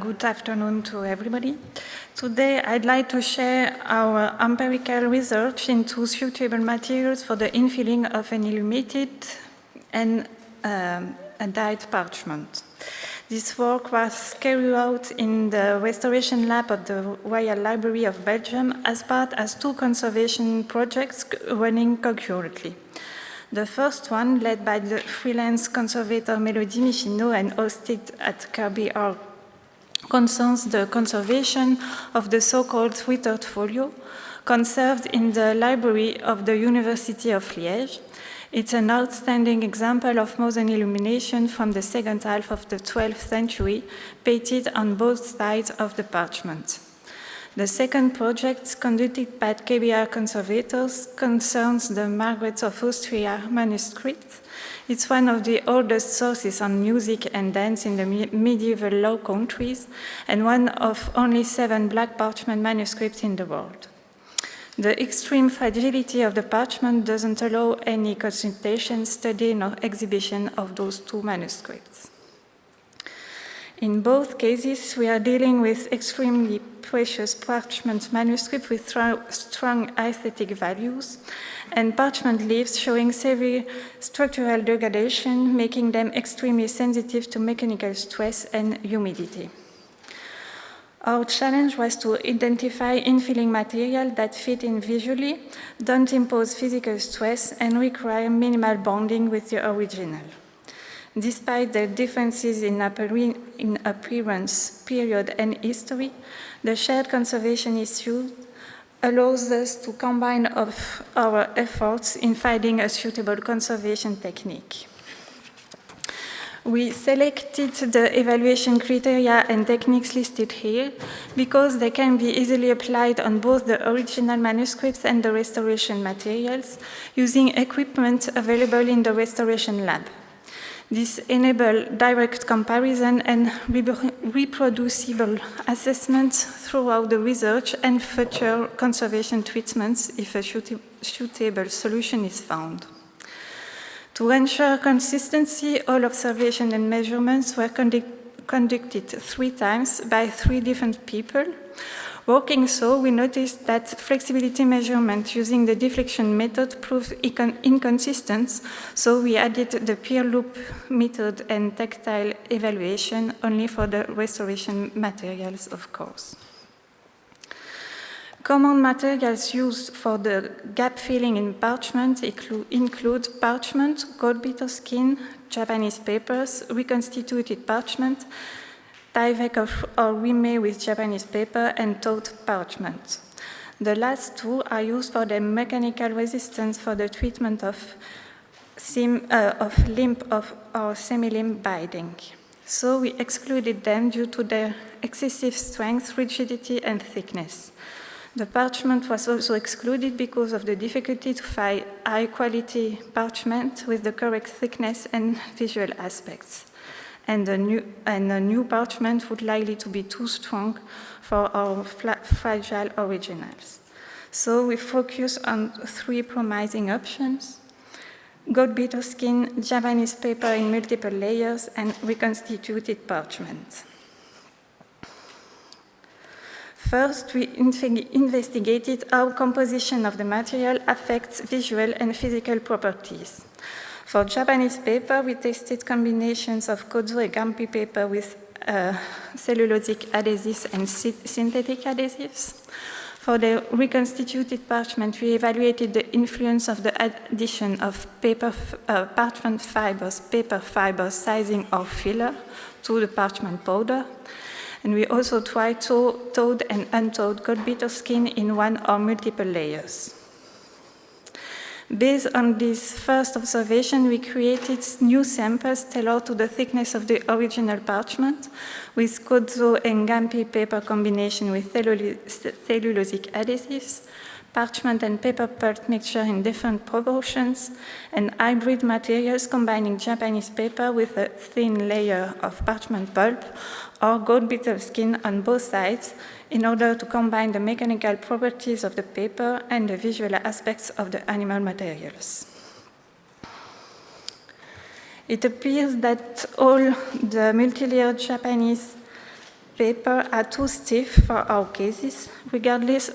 Good afternoon to everybody. Today I'd like to share our empirical research into suitable materials for the infilling of an illuminated and a dyed parchment. This work was carried out in the restoration lab of the Royal Library of Belgium as part of two conservation projects running concurrently. The first one, led by the freelance conservator Mélodie Michineau and hosted at Kirby Art, concerns the conservation of the so-called Wittert Folio, conserved in the library of the University of Liège. It's an outstanding example of Mosan illumination from the second half of the 12th century, painted on both sides of the parchment. The second project, conducted by KBR conservators, concerns the Margaret of Austria manuscript. It's one of the oldest sources on music and dance in the medieval Low Countries, and one of only 7 black parchment manuscripts in the world. The extreme fragility of the parchment doesn't allow any consultation, study, nor exhibition of those 2 manuscripts. In both cases, we are dealing with extremely precious parchment manuscripts with strong aesthetic values, and parchment leaves showing severe structural degradation, making them extremely sensitive to mechanical stress and humidity. Our challenge was to identify infilling material that fit in visually, don't impose physical stress, and require minimal bonding with the original. Despite the differences in appearance, period, and history, the shared conservation issue allows us to combine our efforts in finding a suitable conservation technique. We selected the evaluation criteria and techniques listed here because they can be easily applied on both the original manuscripts and the restoration materials using equipment available in the restoration lab. This enables direct comparison and reproducible assessment throughout the research and future conservation treatments if a suitable solution is found. To ensure consistency, all observations and measurements were conducted 3 times by 3 different people. Working so, we noticed that flexibility measurement using the deflection method proved inconsistent, so we added the peer loop method and tactile evaluation only for the restoration materials, of course. Common materials used for the gap filling in parchment include parchment, gold beater skin, Japanese papers, reconstituted parchment, Tyvek or remade with Japanese paper, and taught parchment. The last 2 are used for the mechanical resistance for the treatment of limb or semi-limb binding. So we excluded them due to their excessive strength, rigidity, and thickness. The parchment was also excluded because of the difficulty to find high-quality parchment with the correct thickness and visual aspects. And a new parchment would likely to be too strong for our fragile originals. So we focus on 3 promising options: gold beater skin, Japanese paper in multiple layers, and reconstituted parchment. First, we investigated how composition of the material affects visual and physical properties. For Japanese paper, we tested combinations of kozo and gampi paper with cellulosic adhesives and synthetic adhesives. For the reconstituted parchment, we evaluated the influence of the addition of parchment fibers, paper fibers, sizing or filler to the parchment powder. And we also tried towed and untowed gold beater skin in 1 or multiple layers. Based on this first observation, we created new samples tailored to the thickness of the original parchment with kozo and gampi paper combination with cellulosic adhesives, parchment and paper pulp mixture in different proportions, and hybrid materials combining Japanese paper with a thin layer of parchment pulp or gold beater skin on both sides in order to combine the mechanical properties of the paper and the visual aspects of the animal materials. It appears that all the multi-layered Japanese paper are too stiff for our cases, regardless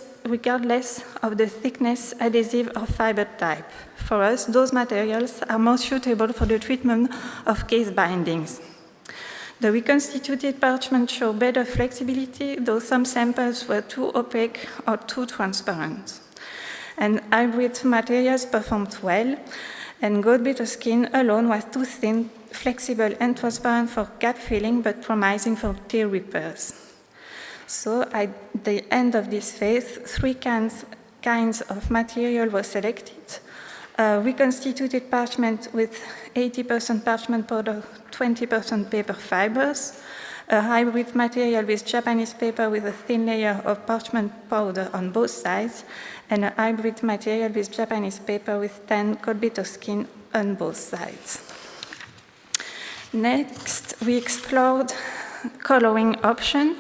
of the thickness, adhesive, or fiber type. For us, those materials are more suitable for the treatment of case bindings. The reconstituted parchment show better flexibility, though some samples were too opaque or too transparent. And hybrid materials performed well, and gold bitter skin alone was too thin, flexible, and transparent for gap filling, but promising for tear repairs. So at the end of this phase, three kinds of material were selected. Reconstituted parchment with 80% parchment powder, 20% paper fibers, a hybrid material with Japanese paper with a thin layer of parchment powder on both sides, and a hybrid material with Japanese paper with 10 gold bitter skin on both sides. Next, we explored coloring option.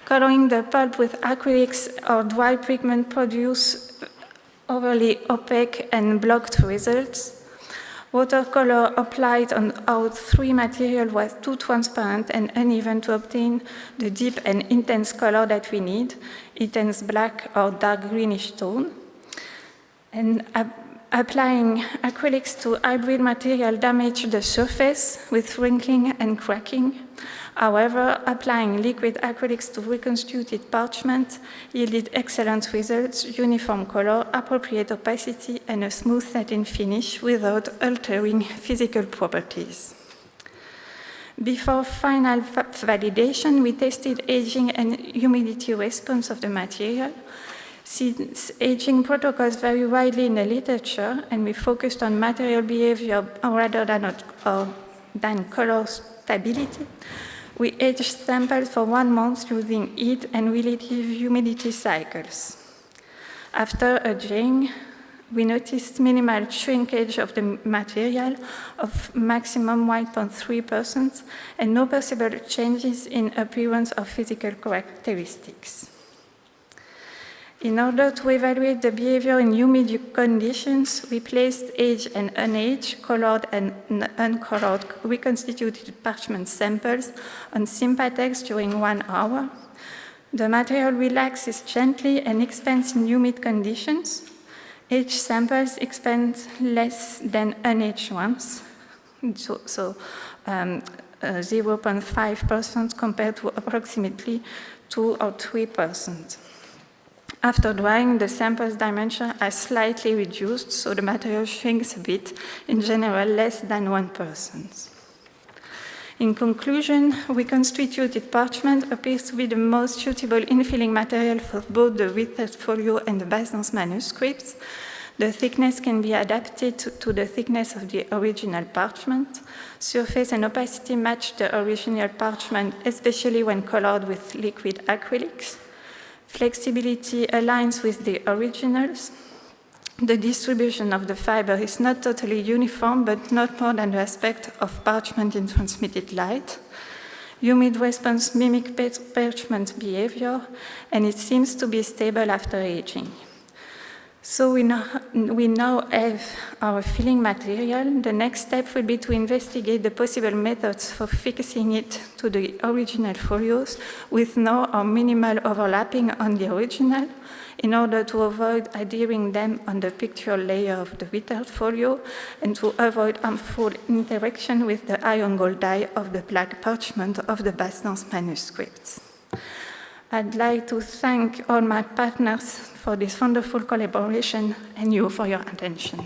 Coloring the pulp with acrylics or dry pigment produce overly opaque and blocked results. Watercolor applied on our three material was too transparent and uneven to obtain the deep and intense color that we need, intense black or dark greenish tone. And applying acrylics to hybrid material damaged the surface with wrinkling and cracking. However, applying liquid acrylics to reconstituted parchment yielded excellent results, uniform color, appropriate opacity, and a smooth satin finish without altering physical properties. Before final validation, we tested aging and humidity response of the material. Since aging protocols vary widely in the literature, and we focused on material behavior rather than color stability, we aged samples for 1 month using heat and relative humidity cycles. After aging, we noticed minimal shrinkage of the material of maximum 1.3% and no perceivable changes in appearance or physical characteristics. In order to evaluate the behavior in humid conditions, we placed aged and unaged, colored and uncolored reconstituted parchment samples on Sympatex during 1 hour. The material relaxes gently and expands in humid conditions. Aged samples expand less than unaged ones, so 0.5% compared to approximately 2 or 3%. After drying, the sample's dimension are slightly reduced, so the material shrinks a bit, in general less than 1%. In conclusion, reconstituted parchment appears to be the most suitable infilling material for both the Wittert Folio and the Danses manuscripts. The thickness can be adapted to the thickness of the original parchment. Surface and opacity match the original parchment, especially when colored with liquid acrylics. Flexibility aligns with the originals. The distribution of the fiber is not totally uniform, but not more than the aspect of parchment in transmitted light. Humid response mimic parchment behavior, and it seems to be stable after aging. So we now have our filling material. The next step will be to investigate the possible methods for fixing it to the original folios with no or minimal overlapping on the original in order to avoid adhering them on the pictorial layer of the Wittert folio and to avoid harmful interaction with the iron gold dye of the black parchment of the Danses manuscripts. I'd like to thank all my partners for this wonderful collaboration and you for your attention.